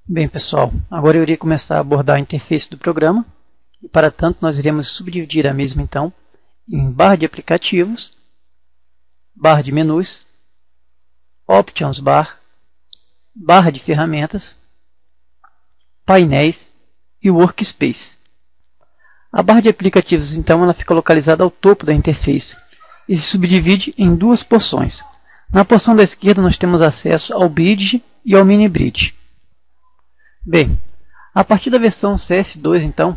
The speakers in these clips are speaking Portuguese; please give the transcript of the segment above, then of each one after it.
Bem, pessoal, agora eu irei começar a abordar a interface do programa e, para tanto, nós iremos subdividir a mesma, então, em barra de aplicativos, barra de menus, options bar, barra de ferramentas, painéis e workspace. A barra de aplicativos, então, ela fica localizada ao topo da interface e se subdivide em duas porções. Na porção da esquerda, nós temos acesso ao Bridge e ao Mini Bridge. Bem, a partir da versão CS2, então,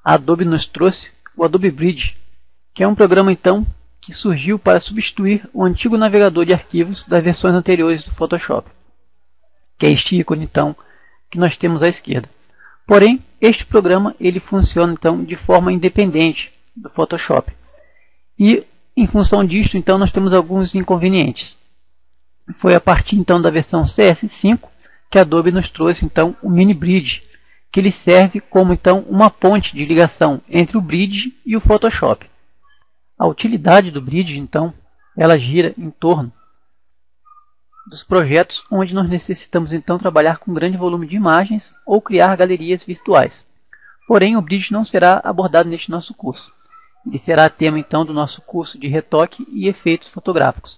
a Adobe nos trouxe o Adobe Bridge, que é um programa, então, que surgiu para substituir o antigo navegador de arquivos das versões anteriores do Photoshop, que é este ícone, então, que nós temos à esquerda. Porém, este programa ele funciona, então, de forma independente do Photoshop. E, em função disto, então, nós temos alguns inconvenientes. Foi a partir, então, da versão CS5 que a Adobe nos trouxe, então, o Mini Bridge, que ele serve como, então, uma ponte de ligação entre o Bridge e o Photoshop. A utilidade do Bridge, então, ela gira em torno dos projetos onde nós necessitamos, então, trabalhar com grande volume de imagens ou criar galerias virtuais. Porém, o Bridge não será abordado neste nosso curso. Ele será tema, então, do nosso curso de retoque e efeitos fotográficos.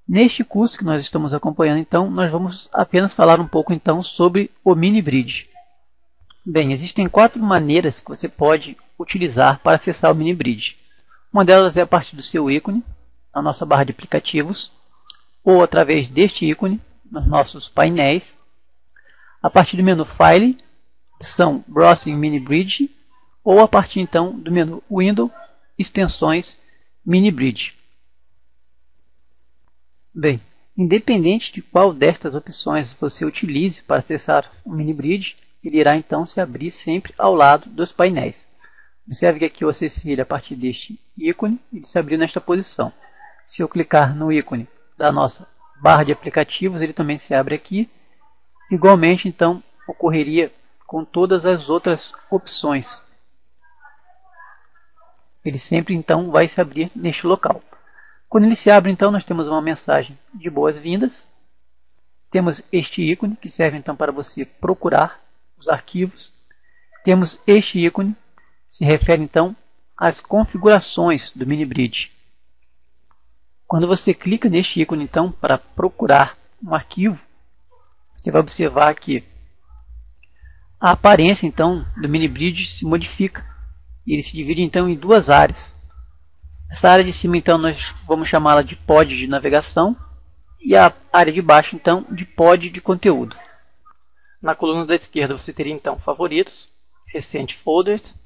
Neste curso que nós estamos acompanhando, então, nós vamos apenas falar um pouco, então, sobre o Mini Bridge. Bem, existem 4 maneiras que você pode utilizar para acessar o Mini Bridge. Uma delas é a partir do seu ícone, na nossa barra de aplicativos, ou através deste ícone, nos nossos painéis, a partir do menu File, opção Browsing Mini Bridge, ou a partir, então, do menu Window, extensões Mini Bridge. Bem, independente de qual destas opções você utilize para acessar o Mini Bridge, ele irá então se abrir sempre ao lado dos painéis. Observe que aqui eu acessei ele a partir deste ícone e ele se abriu nesta posição. Se eu clicar no ícone da nossa barra de aplicativos, ele também se abre aqui. Igualmente, então, ocorreria com todas as outras opções. Ele sempre então vai se abrir neste local. Quando ele se abre, então, nós temos uma mensagem de boas-vindas. Temos este ícone, que serve então para você procurar os arquivos. Temos este ícone, que se refere então às configurações do Mini Bridge. Quando você clica neste ícone, então, para procurar um arquivo, você vai observar que a aparência então do Mini Bridge se modifica. Ele se divide então em duas áreas. Essa área de cima, então, nós vamos chamá-la de pod de navegação e a área de baixo, então, de pod de conteúdo. Na coluna da esquerda você teria, então, favoritos, recente folders,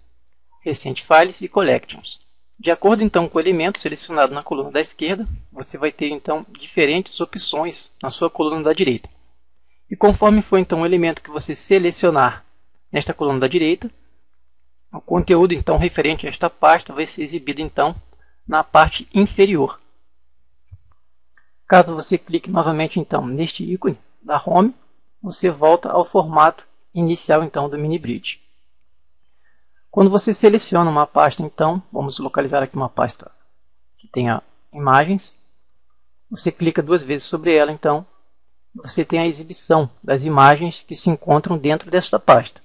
recente files e collections. De acordo, então, com o elemento selecionado na coluna da esquerda, você vai ter, então, diferentes opções na sua coluna da direita. E conforme for, então, o elemento que você selecionar nesta coluna da direita, o conteúdo, então, referente a esta pasta vai ser exibido, então, na parte inferior. Caso você clique novamente, então, neste ícone da Home, você volta ao formato inicial, então, do Mini Bridge. Quando você seleciona uma pasta, então, vamos localizar aqui uma pasta que tenha imagens, você clica 2 vezes sobre ela, então, você tem a exibição das imagens que se encontram dentro desta pasta.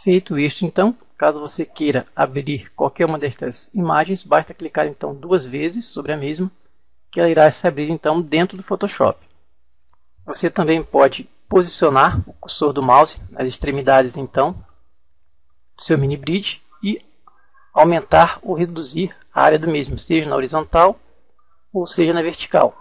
Feito isto, então, caso você queira abrir qualquer uma destas imagens, basta clicar então 2 vezes sobre a mesma, que ela irá se abrir então dentro do Photoshop. Você também pode posicionar o cursor do mouse nas extremidades então do seu Mini Bridge e aumentar ou reduzir a área do mesmo, seja na horizontal ou seja na vertical.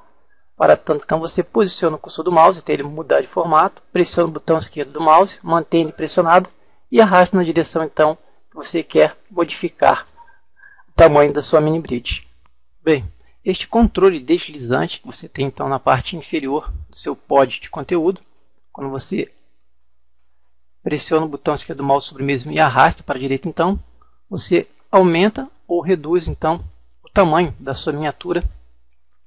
Para tanto, então, você posiciona o cursor do mouse até ele mudar de formato, pressiona o botão esquerdo do mouse, mantém ele pressionado e arrasta na direção então que você quer modificar o tamanho da sua Mini Bridge. Bem, este controle deslizante que você tem então na parte inferior do seu pod de conteúdo, quando você pressiona o botão esquerdo do mouse sobre o mesmo e arrasta para a direita, então você aumenta ou reduz então o tamanho da sua miniatura,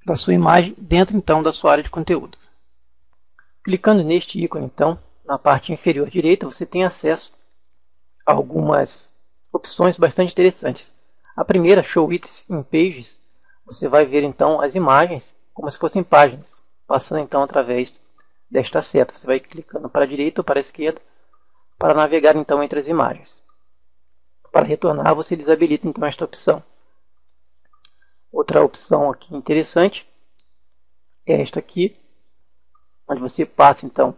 da sua imagem dentro então da sua área de conteúdo. Clicando neste ícone então, na parte inferior direita, você tem acesso a algumas opções bastante interessantes. A primeira, Show It in Pages, você vai ver então as imagens como se fossem páginas, passando então através desta seta. Você vai clicando para a direita ou para a esquerda para navegar então entre as imagens. Para retornar, você desabilita então esta opção. Outra opção aqui interessante é esta aqui, onde você passa então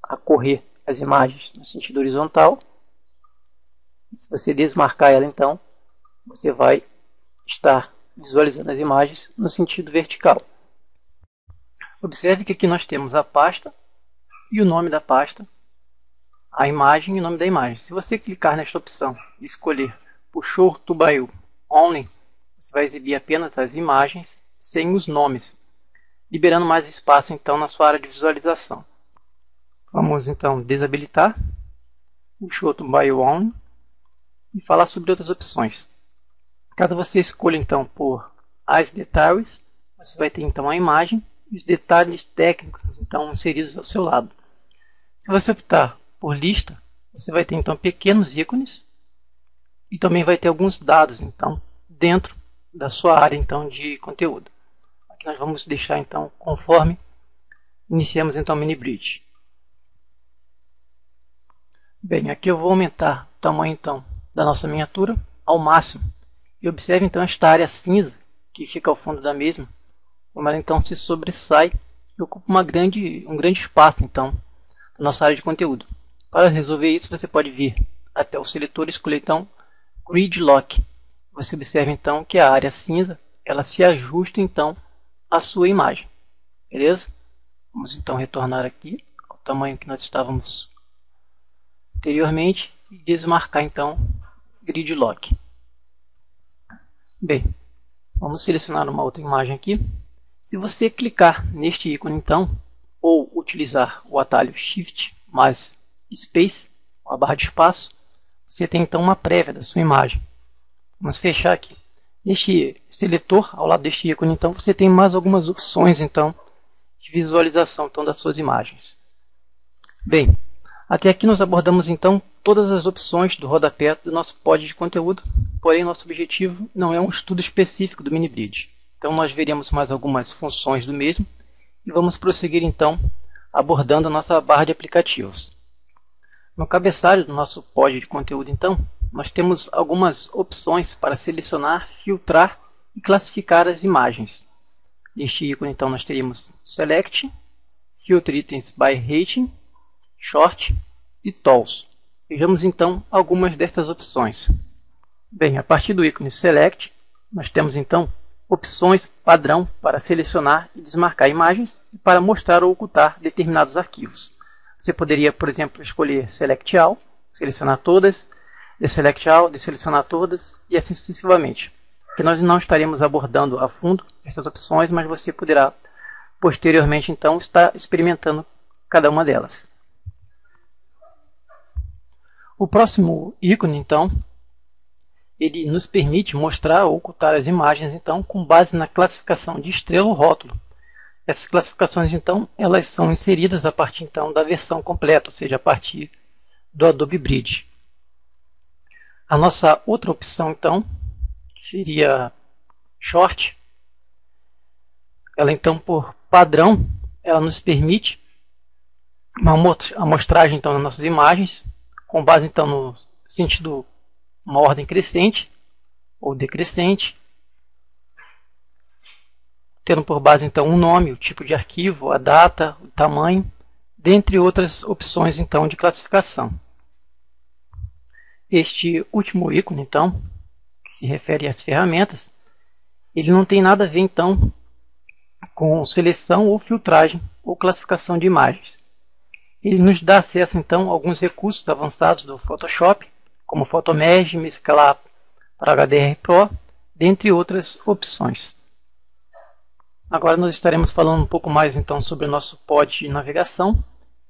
a correr as imagens no sentido horizontal. Se você desmarcar ela, então você vai estar visualizando as imagens no sentido vertical. Observe que aqui nós temos a pasta e o nome da pasta, a imagem e o nome da imagem. Se você clicar nesta opção e escolher Push to View Only, você vai exibir apenas as imagens sem os nomes, liberando mais espaço então na sua área de visualização. Vamos então desabilitar o Push to View Only e falar sobre outras opções. Caso você escolha então por As Details, você vai ter então a imagem e os detalhes técnicos então inseridos ao seu lado. Se você optar por lista, você vai ter então pequenos ícones e também vai ter alguns dados então dentro da sua área então de conteúdo. Aqui nós vamos deixar então conforme iniciamos então o MiniBridge. Bem, aqui eu vou aumentar o tamanho então da nossa miniatura ao máximo. E observe então esta área cinza que fica ao fundo da mesma, como ela então se sobressai e ocupa um grande espaço então na nossa área de conteúdo. Para resolver isso, você pode vir até o seletor e escolher então Grid Lock. Você observa então que a área cinza ela se ajusta então à sua imagem. Beleza? Vamos então retornar aqui ao tamanho que nós estávamos anteriormente e desmarcar então Grid Lock. Bem, vamos selecionar uma outra imagem aqui. Se você clicar neste ícone então, ou utilizar o atalho Shift mais Space, a barra de espaço, você tem então uma prévia da sua imagem. Vamos fechar aqui. Neste seletor, ao lado deste ícone então, você tem mais algumas opções então de visualização então, das suas imagens. Bem, até aqui nós abordamos então todas as opções do rodapé do nosso pod de conteúdo, porém nosso objetivo não é um estudo específico do MiniBridge. Então nós veremos mais algumas funções do mesmo e vamos prosseguir então abordando a nossa barra de aplicativos. No cabeçalho do nosso pod de conteúdo então, nós temos algumas opções para selecionar, filtrar e classificar as imagens. Neste ícone então nós teríamos Select, Filter Items by Rating, Short e Tools. Vejamos então algumas destas opções. Bem, a partir do ícone Select, nós temos então opções padrão para selecionar e desmarcar imagens e para mostrar ou ocultar determinados arquivos. Você poderia, por exemplo, escolher Select All, selecionar todas, Deselect All, desselecionar todas e assim sucessivamente. Que nós não estaremos abordando a fundo essas opções, mas você poderá posteriormente então estar experimentando cada uma delas. O próximo ícone então, ele nos permite mostrar ou ocultar as imagens então com base na classificação de estrela ou rótulo. Essas classificações então, elas são inseridas a partir então da versão completa, ou seja, a partir do Adobe Bridge. A nossa outra opção então seria Short. Ela então por padrão, ela nos permite uma amostragem então das nossas imagens com base então no sentido uma ordem crescente ou decrescente, tendo por base então um nome, o tipo de arquivo, a data, o tamanho, dentre outras opções então de classificação. Este último ícone então, que se refere às ferramentas, ele não tem nada a ver então com seleção ou filtragem ou classificação de imagens. Ele nos dá acesso então a alguns recursos avançados do Photoshop, como Photomerge, mesclar para HDR Pro, dentre outras opções. Agora nós estaremos falando um pouco mais então sobre o nosso pod de navegação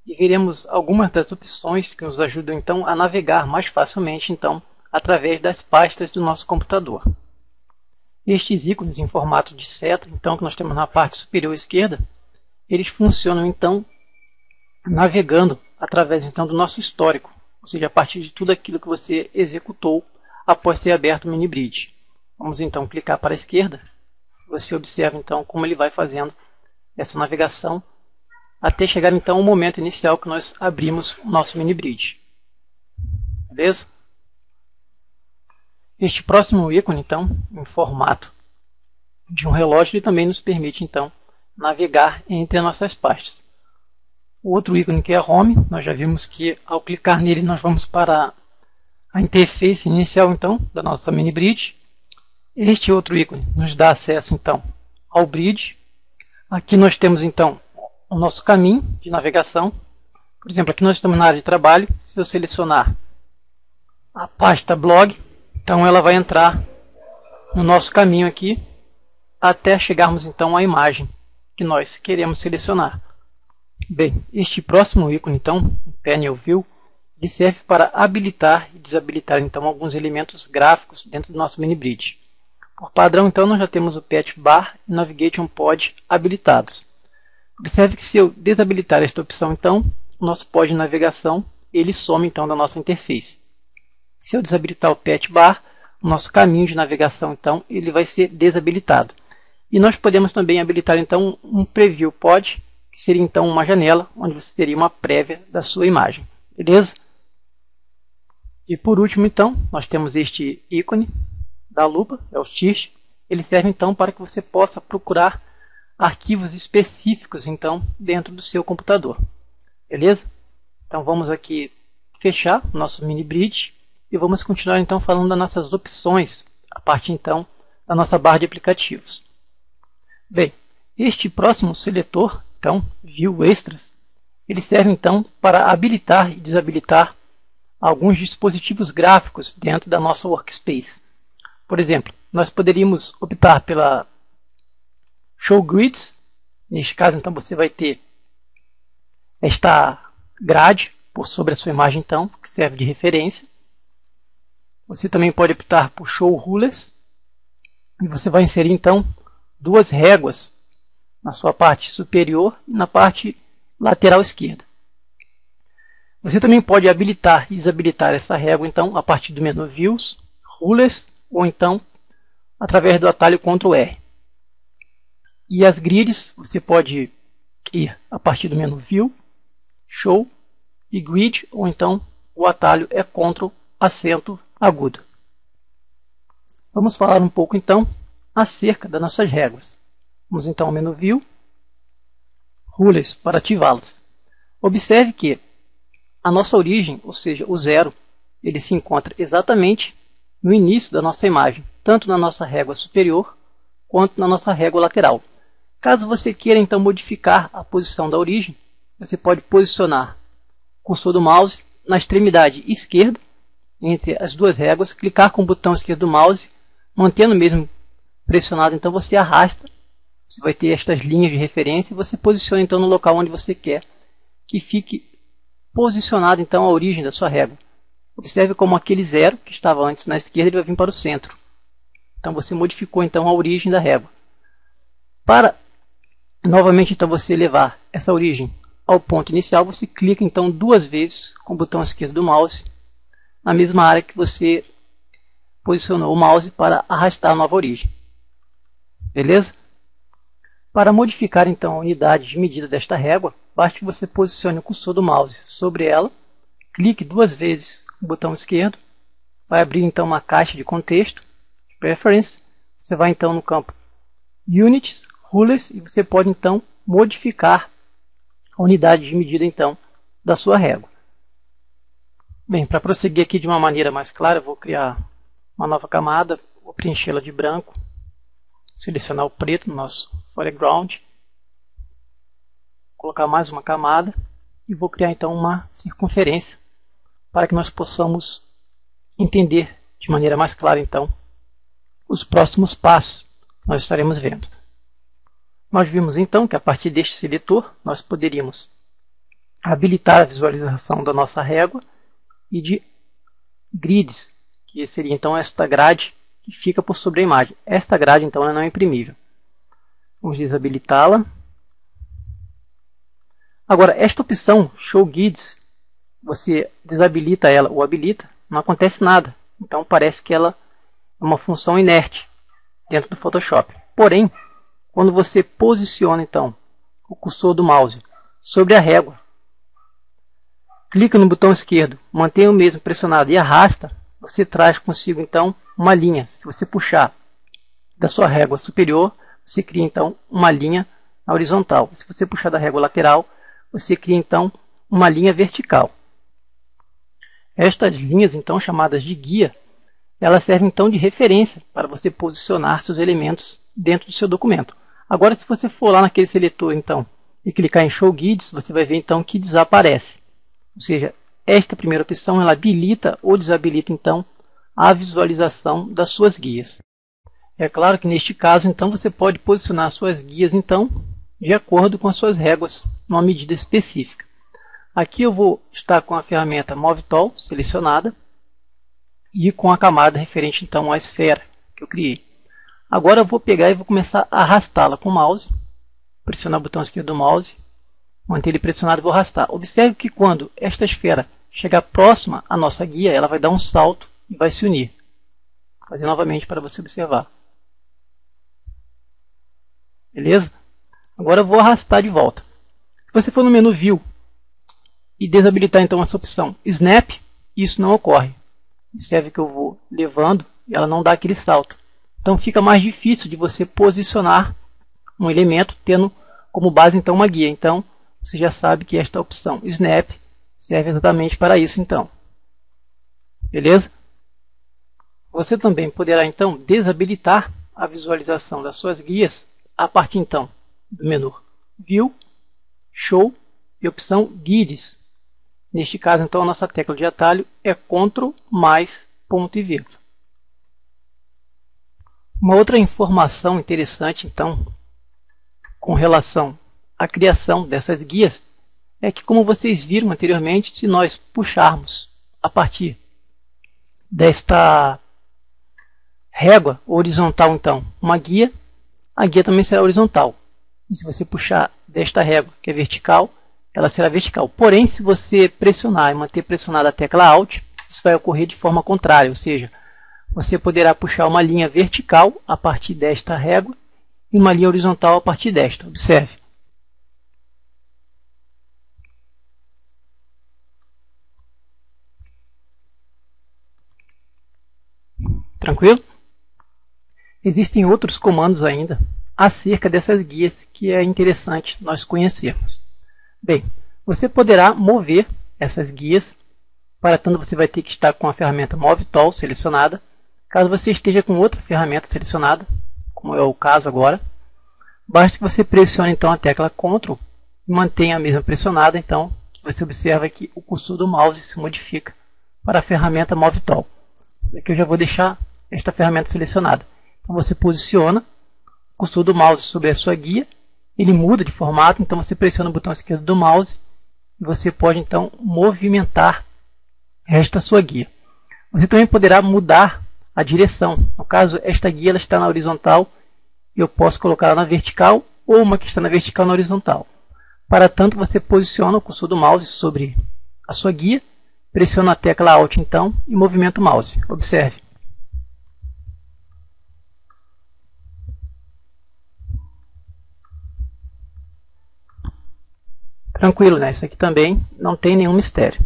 e veremos algumas das opções que nos ajudam então a navegar mais facilmente então através das pastas do nosso computador. Estes ícones em formato de seta, então que nós temos na parte superior esquerda, eles funcionam então navegando através então do nosso histórico, ou seja, a partir de tudo aquilo que você executou após ter aberto o MiniBridge. Vamos então clicar para a esquerda. Você observa então como ele vai fazendo essa navegação até chegar então ao momento inicial que nós abrimos o nosso mini-bridge. Beleza? Este próximo ícone, então, em formato de um relógio, ele também nos permite então navegar entre as nossas pastas. O outro ícone, que é Home, nós já vimos que ao clicar nele nós vamos para a interface inicial então da nossa mini-bridge. Este outro ícone nos dá acesso então ao bridge. Aqui nós temos então o nosso caminho de navegação. Por exemplo, aqui nós estamos na área de trabalho. Se eu selecionar a pasta blog, então ela vai entrar no nosso caminho aqui até chegarmos então à imagem que nós queremos selecionar. Bem, este próximo ícone então, o Panel View, ele serve para habilitar e desabilitar então alguns elementos gráficos dentro do nosso mini-bridge. Por padrão então nós já temos o Path Bar e Navigation Pod habilitados. Observe que se eu desabilitar esta opção então, o nosso pod de navegação ele some então da nossa interface. Se eu desabilitar o Path Bar, o nosso caminho de navegação então ele vai ser desabilitado. E nós podemos também habilitar então um Preview Pod, que seria então uma janela onde você teria uma prévia da sua imagem. Beleza? E por último então, nós temos este ícone da lupa, é o Search. Ele serve então para que você possa procurar arquivos específicos então dentro do seu computador. Beleza? Então vamos aqui fechar o nosso mini bridge e vamos continuar então falando das nossas opções a partir então da nossa barra de aplicativos. Bem, este próximo seletor, então, View Extras, ele serve então para habilitar e desabilitar alguns dispositivos gráficos dentro da nossa workspace. Por exemplo, nós poderíamos optar pela Show Grids. Neste caso, então, você vai ter esta grade por sobre a sua imagem, então, que serve de referência. Você também pode optar por Show Rulers. E você vai inserir, então, duas réguas na sua parte superior e na parte lateral esquerda. Você também pode habilitar e desabilitar essa régua então a partir do menu Views, Rulers ou então através do atalho Ctrl R. E as grids você pode ir a partir do menu View, Show e Grid ou então o atalho é Ctrl acento agudo. Vamos falar um pouco então acerca das nossas réguas. Vamos então ao menu View, Rulers para ativá-las. Observe que a nossa origem, ou seja, o zero, ele se encontra exatamente no início da nossa imagem, tanto na nossa régua superior quanto na nossa régua lateral. Caso você queira então modificar a posição da origem, você pode posicionar o cursor do mouse na extremidade esquerda, entre as duas réguas, clicar com o botão esquerdo do mouse, mantendo mesmo pressionado, então você arrasta, você vai ter estas linhas de referência e você posiciona então no local onde você quer que fique posicionado então a origem da sua régua. Observe como aquele zero que estava antes na esquerda ele vai vir para o centro. Então você modificou então a origem da régua. Para novamente então você levar essa origem ao ponto inicial, você clica então duas vezes com o botão esquerdo do mouse na mesma área que você posicionou o mouse para arrastar a nova origem. Beleza? Para modificar então a unidade de medida desta régua, basta que você posicione o cursor do mouse sobre ela, clique duas vezes com o botão esquerdo, vai abrir então uma caixa de contexto, Preference, você vai então no campo Units, Rulers e você pode então modificar a unidade de medida então da sua régua. Bem, para prosseguir aqui de uma maneira mais clara, eu vou criar uma nova camada, vou preenchê-la de branco, selecionar o preto no nosso foreground, colocar mais uma camada e vou criar então uma circunferência para que nós possamos entender de maneira mais clara então os próximos passos que nós estaremos vendo. Nós vimos então que a partir deste seletor nós poderíamos habilitar a visualização da nossa régua e de grids, que seria então esta grade que fica por sobre a imagem. Esta grade então ela não é imprimível. Vamos desabilitá-la. Agora, esta opção Show Grids, você desabilita ela ou habilita, não acontece nada. Então parece que ela é uma função inerte dentro do Photoshop. Porém, quando você posiciona então o cursor do mouse sobre a régua. Clica no botão esquerdo, mantenha o mesmo pressionado e arrasta, você traz consigo então uma linha. Se você puxar da sua régua superior, você cria então uma linha na horizontal. Se você puxar da régua lateral, você cria então uma linha vertical. Estas linhas, então chamadas de guia, elas servem então de referência para você posicionar seus elementos dentro do seu documento. Agora, se você for lá naquele seletor então e clicar em Show Guides, você vai ver então que desaparece. Ou seja, esta primeira opção ela habilita ou desabilita então a visualização das suas guias. É claro que neste caso então você pode posicionar suas guias então de acordo com as suas réguas numa medida específica. Aqui eu vou estar com a ferramenta Move Tool selecionada e com a camada referente então à esfera que eu criei. Agora eu vou pegar e vou começar a arrastá-la com o mouse. Pressionar o botão esquerdo do mouse, manter ele pressionado e vou arrastar. Observe que quando esta esfera chegar próxima à nossa guia, ela vai dar um salto e vai se unir. Vou fazer novamente para você observar. Beleza? Agora eu vou arrastar de volta. Se você for no menu View e desabilitar então essa opção Snap, isso não ocorre. Observe que eu vou levando e ela não dá aquele salto. Então fica mais difícil de você posicionar um elemento tendo como base então uma guia. Então você já sabe que esta opção Snap serve exatamente para isso então. Beleza? Você também poderá então desabilitar a visualização das suas guias a partir então do menu View, Show e opção Guides. Neste caso então a nossa tecla de atalho é Ctrl mais ponto e vírgula. Uma outra informação interessante então com relação à criação dessas guias é que, como vocês viram anteriormente, se nós puxarmos a partir desta régua horizontal então uma guia, a guia também será horizontal. E se você puxar desta régua que é vertical, ela será vertical. Porém, se você pressionar e manter pressionada a tecla Alt, isso vai ocorrer de forma contrária, ou seja, você poderá puxar uma linha vertical a partir desta régua e uma linha horizontal a partir desta. Observe. Tranquilo? Existem outros comandos ainda acerca dessas guias que é interessante nós conhecermos. Bem, você poderá mover essas guias, para tanto você vai ter que estar com a ferramenta Move Tool selecionada. Caso você esteja com outra ferramenta selecionada, como é o caso agora, basta que você pressione então a tecla Ctrl e mantenha a mesma pressionada, então que você observa que o cursor do mouse se modifica para a ferramenta Move Tool. Aqui eu já vou deixar esta ferramenta selecionada. Então você posiciona o cursor do mouse sobre a sua guia, ele muda de formato, então você pressiona o botão esquerdo do mouse e você pode então movimentar esta sua guia. Você também poderá mudar a direção. No caso, esta guia ela está na horizontal, eu posso colocá-la na vertical ou uma que está na vertical na horizontal. Para tanto, você posiciona o cursor do mouse sobre a sua guia, pressiona a tecla Alt então e movimenta o mouse. Observe. Tranquilo, né? Isso aqui também não tem nenhum mistério.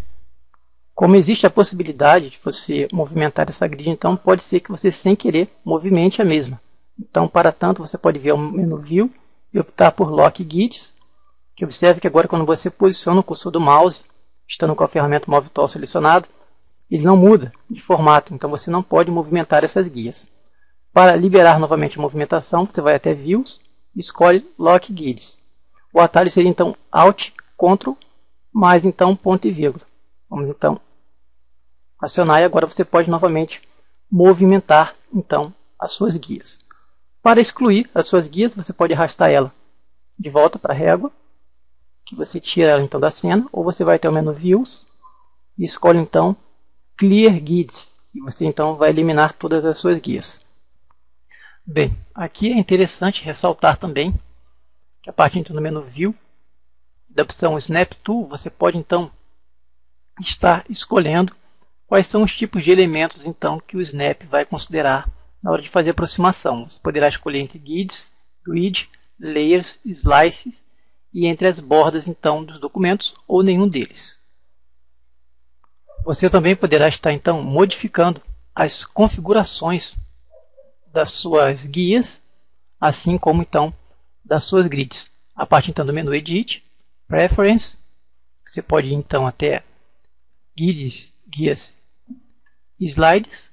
Como existe a possibilidade de você movimentar essa grid, então pode ser que você sem querer movimente a mesma. Então, para tanto, você pode vir ao menu View e optar por Lock Guides, que observe que agora quando você posiciona o cursor do mouse, estando com a ferramenta Move Tool selecionado, ele não muda de formato, então você não pode movimentar essas guias. Para liberar novamente a movimentação, você vai até Views e escolhe Lock Guides. O atalho seria então Alt, Ctrl, mais então ponto e vírgula. Vamos então acionar e agora você pode novamente movimentar então as suas guias. Para excluir as suas guias, você pode arrastar ela de volta para a régua, que você tira ela então da cena, ou você vai até o menu Views e escolhe então Clear Guides, e você então vai eliminar todas as suas guias. Bem, aqui é interessante ressaltar também que a partir então do menu View, da opção Snap Tool, você pode então estar escolhendo quais são os tipos de elementos então que o Snap vai considerar na hora de fazer a aproximação. Você poderá escolher entre Guides, Grid, Layers, Slices e entre as bordas então dos documentos ou nenhum deles. Você também poderá estar então modificando as configurações das suas guias, assim como então das suas grids. A partir então do menu Edit, Preference, você pode ir então até guias e slides,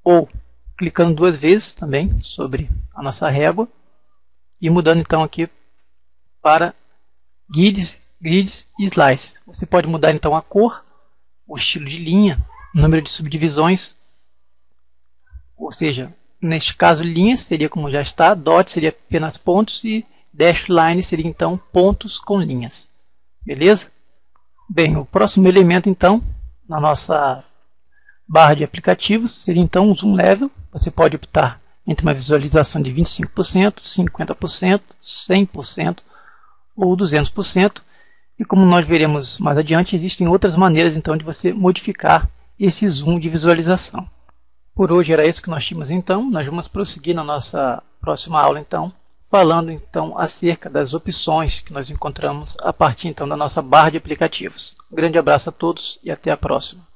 ou clicando duas vezes também sobre a nossa régua e mudando então aqui para grids e slides. Você pode mudar então a cor, o estilo de linha, o número de subdivisões, ou seja, neste caso linhas seria como já está, dot seria apenas pontos e dash line seria então pontos com linhas. Beleza? Bem, o próximo elemento então na nossa barra de aplicativos seria então um zoom level. Você pode optar entre uma visualização de 25%, 50%, 100% ou 200%. E como nós veremos mais adiante, existem outras maneiras então de você modificar esse zoom de visualização. Por hoje era isso que nós tínhamos então. Nós vamos prosseguir na nossa próxima aula então, falando então acerca das opções que nós encontramos a partir então da nossa barra de aplicativos. Um grande abraço a todos e até a próxima.